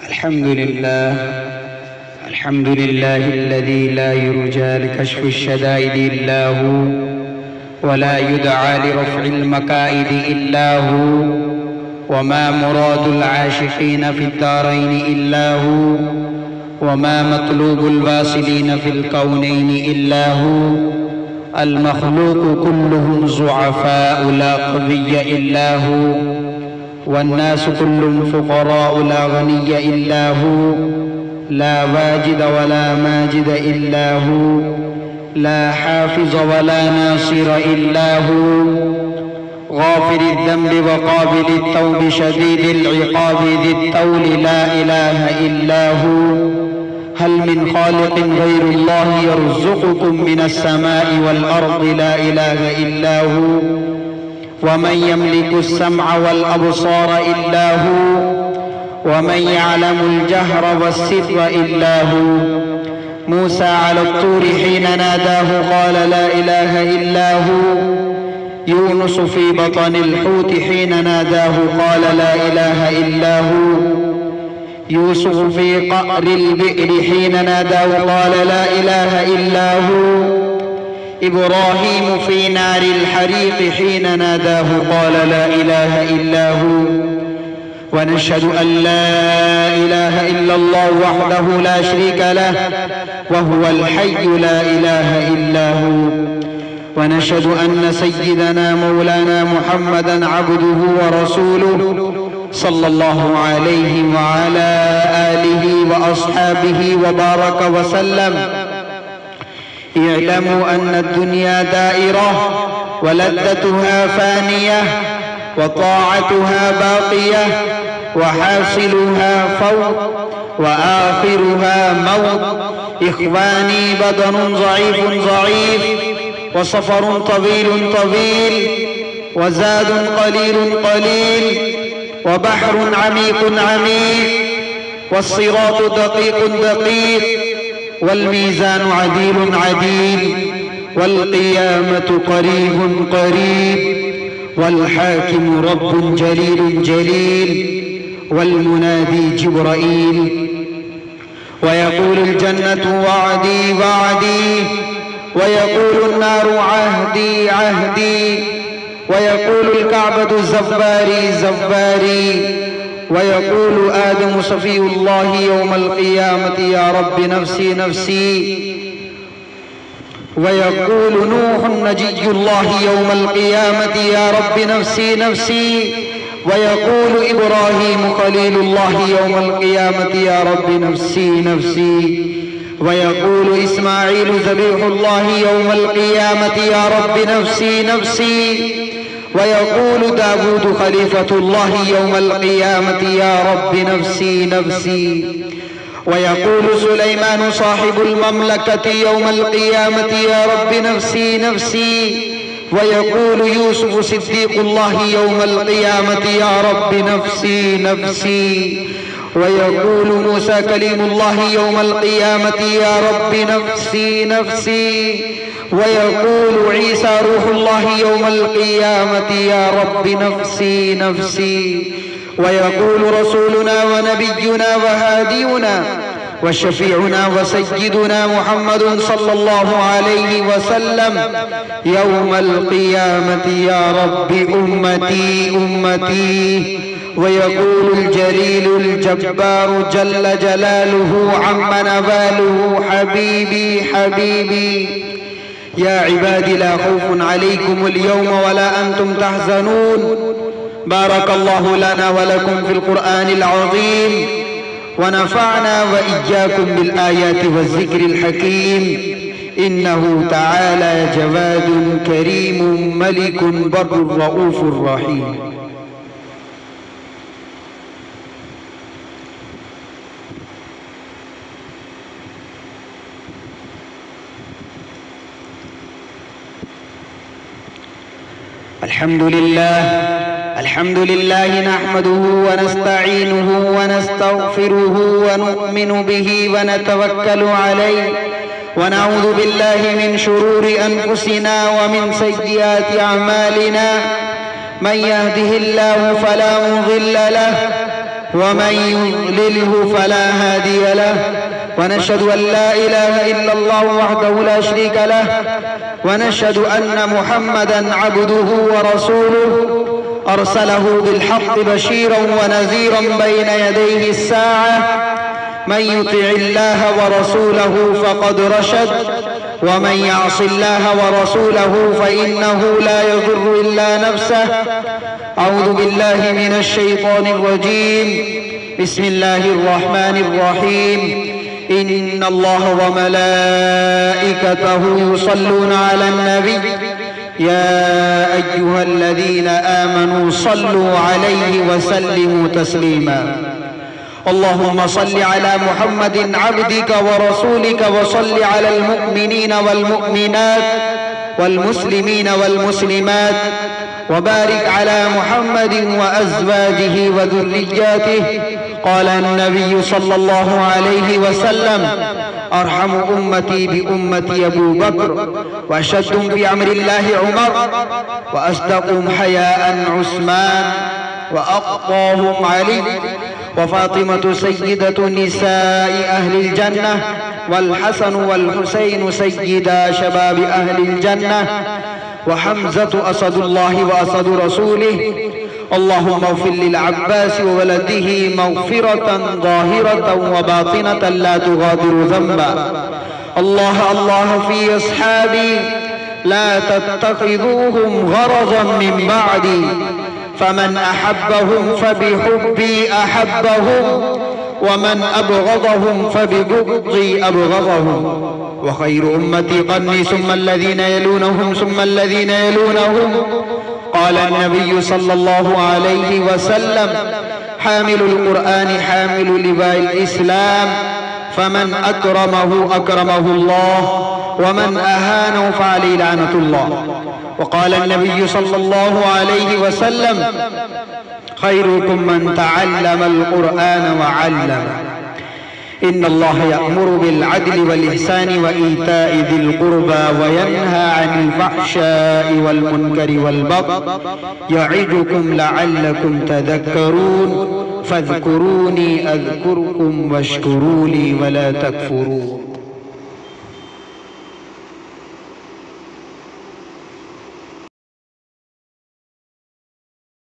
الحمد لله الذي لا يرجى لكشف الشدائد إلا هو، ولا يدعى لرفع المكائد إلا هو، وما مراد العاشقين في الدارين إلا هو، وما مطلوب الواصلين في الكونين إلا هو. المخلوق كلهم ضعفاء لا قوي إلا هو، والناس كلهم فقراء لا غني إلا هو، لا واجد ولا ماجد إلا هو، لا حافظ ولا ناصر إلا هو. غافر الذنب وقابل التوب شديد العقاب ذي الطول لا إله إلا هو. هل من خالق غير الله يرزقكم من السماء والأرض لا إله إلا هو. ومن يملك السمع والأبصار إلا هو، ومن يعلم الجهر والسر إلا هو. موسى على الطور حين ناداه قال لا إله إلا هو. يونس في بطن الحوت حين ناداه قال لا إله إلا هو. يوسف في قعر البئر حين ناداه قال لا إله إلا هو. إبراهيم في نار الحريق حين ناداه قال لا إله إلا هو. ونشهد أن لا إله إلا الله وحده لا شريك له، وهو الحي لا إله إلا هو. ونشهد أن سيدنا مولانا محمدا عبده ورسوله صلى الله عليه وعلى آله وأصحابه وبارك وسلم. اعلموا أن الدنيا دائرة ولذتها فانية وطاعتها باقية، وحاصلها فوت وآخرها موت. إخواني، بدن ضعيف وسفر طويل وزاد قليل وبحر عميق والصراط دقيق والميزان عديل والقيامة قريب والحاكم رب جليل والمنادي جبرائيل. ويقول الجنة وعدي ويقول النار عهدي ويقول الكعبة زفاري ويقول آدم صفي الله يوم القيامة يا رب نفسي ويقول نوح نجي الله يوم القيامة يا رب نفسي ويقول إبراهيم خليل الله يوم القيامة يا رب نفسي ويقول إسماعيل ذبيح الله يوم القيامة يا رب نفسي ويقول داود خليفة الله يوم القيامة يا رب نفسي ويقول سليمان صاحب المملكة يوم القيامة يا رب نفسي ويقول يوسف صديق الله يوم القيامة يا رب نفسي ويقول موسى كليم الله يوم القيامة يا رب نفسي ويقول عيسى روح الله يوم القيامة يا رب نفسي ويقول رسولنا ونبينا وهادينا وشفيعنا وسيدنا محمد صلى الله عليه وسلم يوم القيامة يا رب أمتي ويقول الجليل الجبار جل جلاله عم نواله حبيبي يا عبادي لا خوف عليكم اليوم ولا أنتم تحزنون. بارك الله لنا ولكم في القرآن العظيم، ونفعنا وإياكم بالآيات والذكر الحكيم. إنه تعالى جواد كريم ملك بر رؤوف رحيم. الحمد لله نحمده ونستعينه ونستغفره ونؤمن به ونتوكل عليه، ونعوذ بالله من شرور أنفسنا ومن سيئات أعمالنا. من يهده الله فلا مضل له ومن يضلله فلا هادي له، ونشهد أن لا إله إلا الله وحده لا شريك له، ونشهد أن محمدا عبده ورسوله أرسله بالحق بشيرا ونذيرا بين يديه الساعة. من يطع الله ورسوله فقد رشد، ومن يعص الله ورسوله فإنه لا يضر إلا نفسه. أعوذ بالله من الشيطان الرجيم. بسم الله الرحمن الرحيم. إن الله وملائكته يصلون على النبي يا أيها الذين آمنوا صلوا عليه وسلموا تسليما. اللهم صل على محمد عبدك ورسولك، وصل على المؤمنين والمؤمنات والمسلمين والمسلمات، وبارك على محمد وأزواجه وذرياته. قال النبي صلى الله عليه وسلم: أرحم أمتي بأمتي أبو بكر، وأشدهم في أمر الله عمر، وأصدقهم حياء عثمان، وأقضاهم علي، وفاطمة سيدة نساء أهل الجنة، والحسن والحسين سيدا شباب أهل الجنة، وحمزة أسد الله وأسد رسوله. اللهم اغفر للعباس وولده مغفرة ظاهرة وباطنة لا تغادر ذنبا. الله الله في أصحابي لا تتخذوهم غرضا من بعدي، فمن أحبهم فبحبي أحبهم، ومن أبغضهم فببغضي أبغضهم. وخير أمتي قرني ثم الذين يلونهم ثم الذين يلونهم. قال النبي صلى الله عليه وسلم: حامل القرآن حامل لواء الإسلام، فمن أكرمه أكرمه الله، ومن أهانه فعليه لعنة الله. وقال النبي صلى الله عليه وسلم: خيركم من تعلم القرآن وعلمه. إن الله يأمر بالعدل والإحسان وإيتاء ذي القربى، وينهى عن الفحشاء والمنكر والبغي، يعظكم لعلكم تذكرون. فاذكروني أذكركم واشكروا لي ولا تكفرون.